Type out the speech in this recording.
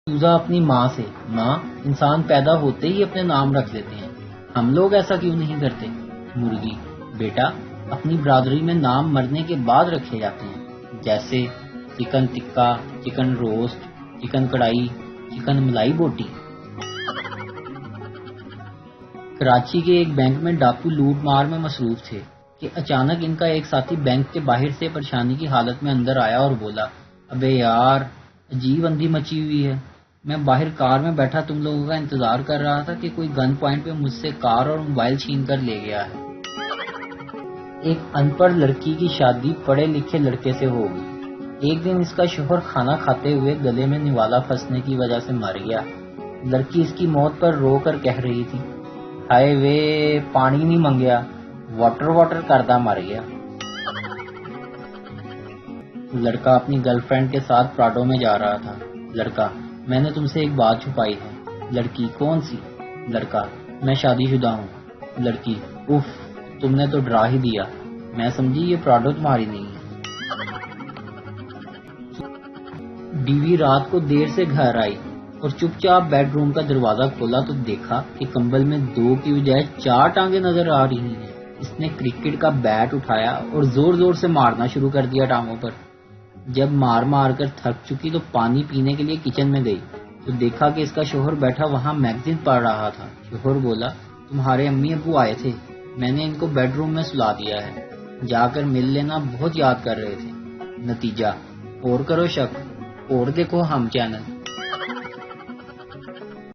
یوزا اپنی ماں سے، ماں، انسان پیدا ہوتے ہی اپنے نام رکھ لیتے ہیں، ہم لوگ ایسا کیوں نہیں کرتے؟ مرغی، بیٹا، اپنی برادری میں نام مرنے کے بعد رکھے جاتے ہیں، جیسے chicken tikka, chicken roast, chicken کڑھائی، چکن ملائی بوٹی۔ کراچی کے ایک بینک میں ڈاکو لوٹ مار میں مصروف تھے کہ اچانک ان کا ایک ساتھی بینک کے باہر سے پریشانی کی حالت میں اندر آیا اور بولا، ابے یار، عجیب اندھی مچی ہوئی ہے، میں باہر کار میں بیٹھا تم لوگوں کا انتظار کر رہا تھا کہ کوئی گن پوائنٹ پہ مجھ سے کار اور موبائل چھین کر لے گیا ہے۔ ایک ان پڑھ لڑکی کی شادی پڑھے لکھے لڑکے سے ہو گئی۔ ایک دن اس کا شوہر کھانا کھاتے ہوئے گلے میں نوالا پھنسنے کی وجہ سے مر گیا۔ لڑکی اس کی موت پر رو کر کہہ رہی تھی، ہائے وے، پانی نہیں منگیا، واٹر کردہ مر گیا۔ لڑکا اپنی گرل فرینڈ کے ساتھ پراڈو میں جا رہا تھا۔ لڑکا، میں نے تم سے ایک بات چھپائی ہے۔ لڑکی، کون سی؟ لڑکا، میں شادی شدہ ہوں۔ لڑکی، اف، تم نے تو ڈرا ہی دیا، میں سمجھی یہ پراڈو تمہاری نہیں ہے۔ بیوی رات کو دیر سے گھر آئی اور چپ چاپ بیڈ روم کا دروازہ کھولا تو دیکھا کہ کمبل میں 2 کی بجائے 4 ٹانگیں نظر آ رہی ہیں۔ اس نے کرکٹ کا بیٹ اٹھایا اور زور زور سے مارنا شروع کر دیا ٹانگوں پر۔ جب مار کر تھک چکی تو پانی پینے کے لیے کچن میں گئی تو دیکھا کہ اس کا شوہر بیٹھا وہاں میگزین پڑھ رہا تھا۔ شوہر بولا، تمہارے امی ابو آئے تھے، میں نے ان کو بیڈ روم میں سلا دیا ہے، جا کر مل لینا، بہت یاد کر رہے تھے۔ نتیجہ، اور کرو شک، اور دیکھو ہم چینل۔